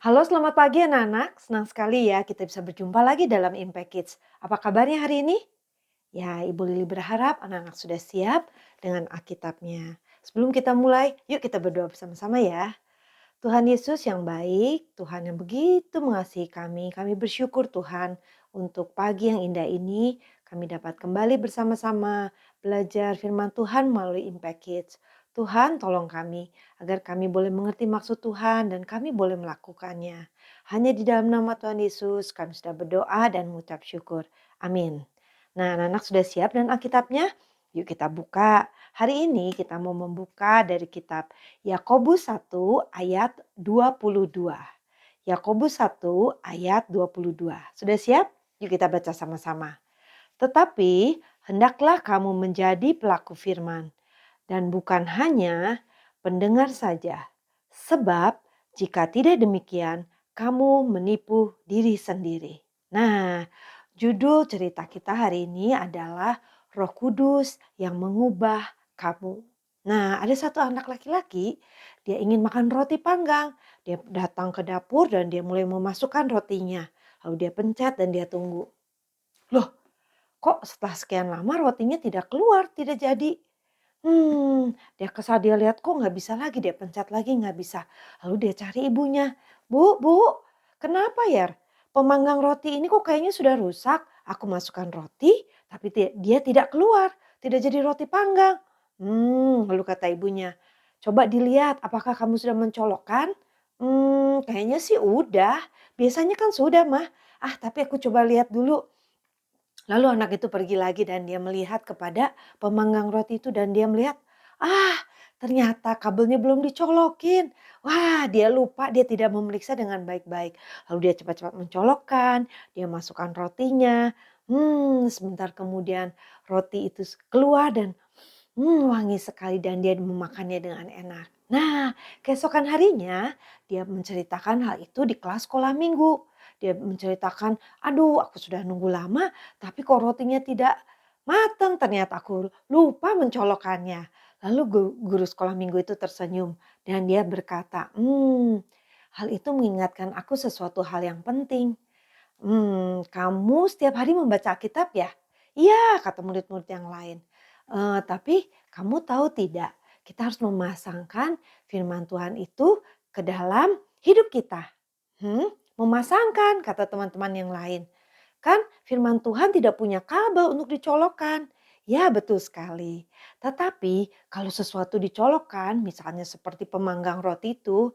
Halo, selamat pagi anak-anak. Senang sekali ya kita bisa berjumpa lagi dalam Impact Kids. Apa kabarnya hari ini? Ya, Ibu Lili berharap anak-anak sudah siap dengan Alkitabnya. Sebelum kita mulai, yuk kita berdoa bersama-sama ya. Tuhan Yesus yang baik, Tuhan yang begitu mengasihi kami bersyukur Tuhan untuk pagi yang indah ini kami dapat kembali bersama-sama belajar firman Tuhan melalui Impact Kids. Tuhan tolong kami agar kami boleh mengerti maksud Tuhan dan kami boleh melakukannya. Hanya di dalam nama Tuhan Yesus kami sudah berdoa dan mengucap syukur. Amin. Nah, anak-anak sudah siap dan Alkitabnya? Yuk kita buka. Hari ini kita mau membuka dari kitab Yakobus 1 ayat 22. Yakobus 1 ayat 22. Sudah siap? Yuk kita baca sama-sama. Tetapi hendaklah kamu menjadi pelaku firman dan bukan hanya pendengar saja. Sebab jika tidak demikian, kamu menipu diri sendiri. Nah, judul cerita kita hari ini adalah Roh Kudus yang mengubah kamu. Nah, ada satu anak laki-laki, dia ingin makan roti panggang. Dia datang ke dapur dan dia mulai memasukkan rotinya. Lalu dia pencet dan dia tunggu. Loh, kok setelah sekian lama rotinya tidak keluar, tidak jadi? Dia kesal, dia lihat kok nggak bisa lagi, dia pencet lagi nggak bisa. Lalu dia cari ibunya. Bu, kenapa ya? Pemanggang roti ini kok kayaknya sudah rusak. Aku masukkan roti, tapi dia tidak keluar, tidak jadi roti panggang. Lalu kata ibunya, coba dilihat apakah kamu sudah mencolokkan? Kayaknya sih udah. Biasanya kan sudah mah. Tapi aku coba lihat dulu. Lalu anak itu pergi lagi dan dia melihat kepada pemanggang roti itu dan dia melihat, ah ternyata kabelnya belum dicolokin. Wah dia lupa, dia tidak memeriksa dengan baik-baik. Lalu dia cepat-cepat mencolokkan, dia masukkan rotinya. Sebentar kemudian roti itu keluar dan wangi sekali dan dia memakannya dengan enak. Nah, keesokan harinya dia menceritakan hal itu di kelas sekolah minggu. Dia menceritakan, aduh aku sudah nunggu lama tapi kok rotinya tidak matang. Ternyata aku lupa mencolokkannya. Lalu guru sekolah minggu itu tersenyum dan dia berkata, hal itu mengingatkan aku sesuatu hal yang penting. Kamu setiap hari membaca Alkitab ya? Iya, kata murid-murid yang lain. Tapi kamu tahu tidak, kita harus memasangkan firman Tuhan itu ke dalam hidup kita. Memasangkan, kata teman-teman yang lain. Kan firman Tuhan tidak punya kabel untuk dicolokkan. Ya betul sekali. Tetapi kalau sesuatu dicolokkan, misalnya seperti pemanggang roti itu,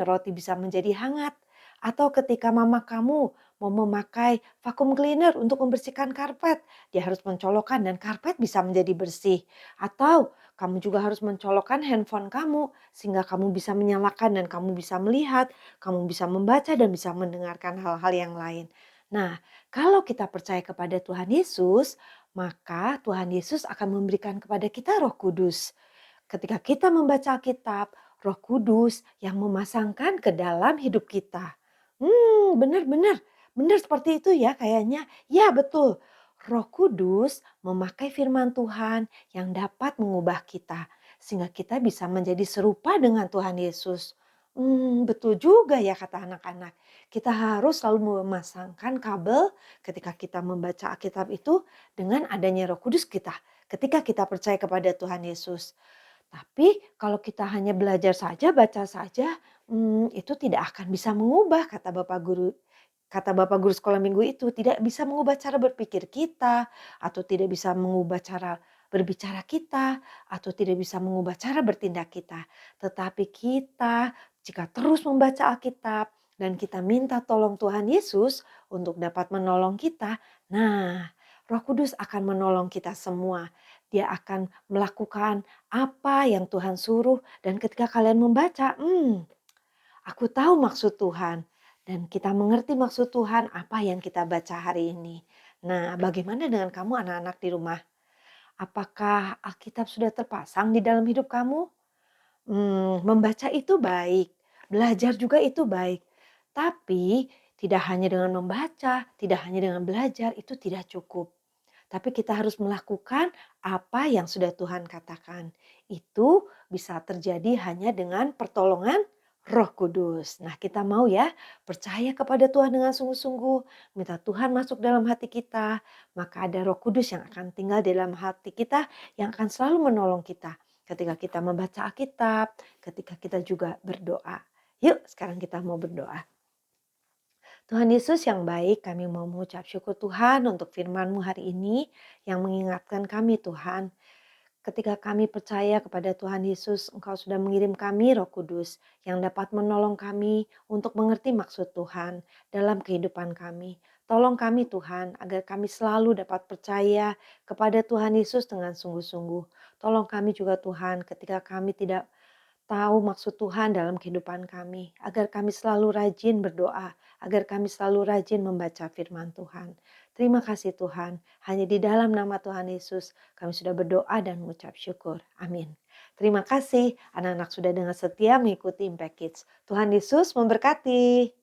roti bisa menjadi hangat. Atau ketika mama kamu mau memakai vacuum cleaner untuk membersihkan karpet, dia harus mencolokkan dan karpet bisa menjadi bersih. Atau kamu juga harus mencolokkan handphone kamu sehingga kamu bisa menyalakan dan kamu bisa melihat, kamu bisa membaca dan bisa mendengarkan hal-hal yang lain. Nah, kalau kita percaya kepada Tuhan Yesus, maka Tuhan Yesus akan memberikan kepada kita Roh Kudus. Ketika kita membaca Alkitab, Roh Kudus yang memasangkan ke dalam hidup kita. Benar-benar, benar seperti itu ya kayaknya. Ya betul, Roh Kudus memakai firman Tuhan yang dapat mengubah kita. Sehingga kita bisa menjadi serupa dengan Tuhan Yesus. Betul juga ya kata anak-anak. Kita harus selalu memasangkan kabel ketika kita membaca Alkitab itu dengan adanya Roh Kudus kita. Ketika kita percaya kepada Tuhan Yesus. Tapi kalau kita hanya belajar saja, baca saja, itu tidak akan bisa mengubah kata Bapak guru sekolah minggu itu, tidak bisa mengubah cara berpikir kita, atau tidak bisa mengubah cara berbicara kita, atau tidak bisa mengubah cara bertindak kita. Tetapi kita jika terus membaca Alkitab dan kita minta tolong Tuhan Yesus untuk dapat menolong kita, nah Roh Kudus akan menolong kita semua. Dia akan melakukan apa yang Tuhan suruh dan ketika kalian membaca, aku tahu maksud Tuhan dan kita mengerti maksud Tuhan apa yang kita baca hari ini. Nah, bagaimana dengan kamu anak-anak di rumah? Apakah Alkitab sudah terpasang di dalam hidup kamu? Membaca itu baik, belajar juga itu baik. Tapi tidak hanya dengan membaca, tidak hanya dengan belajar itu tidak cukup. Tapi kita harus melakukan apa yang sudah Tuhan katakan. Itu bisa terjadi hanya dengan pertolongan Roh Kudus. Nah, kita mau ya percaya kepada Tuhan dengan sungguh-sungguh, minta Tuhan masuk dalam hati kita, maka ada Roh Kudus yang akan tinggal di dalam hati kita, yang akan selalu menolong kita ketika kita membaca Alkitab, ketika kita juga berdoa. Yuk, sekarang kita mau berdoa. Tuhan Yesus yang baik, kami mau mengucap syukur Tuhan untuk firman-Mu hari ini yang mengingatkan kami Tuhan. Ketika kami percaya kepada Tuhan Yesus, Engkau sudah mengirim kami Roh Kudus yang dapat menolong kami untuk mengerti maksud Tuhan dalam kehidupan kami. Tolong kami Tuhan agar kami selalu dapat percaya kepada Tuhan Yesus dengan sungguh-sungguh. Tolong kami juga Tuhan ketika kami tidak tahu maksud Tuhan dalam kehidupan kami, agar kami selalu rajin berdoa, agar kami selalu rajin membaca firman Tuhan. Terima kasih Tuhan, hanya di dalam nama Tuhan Yesus kami sudah berdoa dan mengucap syukur. Amin. Terima kasih anak-anak sudah dengan setia mengikuti Impact Kids. Tuhan Yesus memberkati.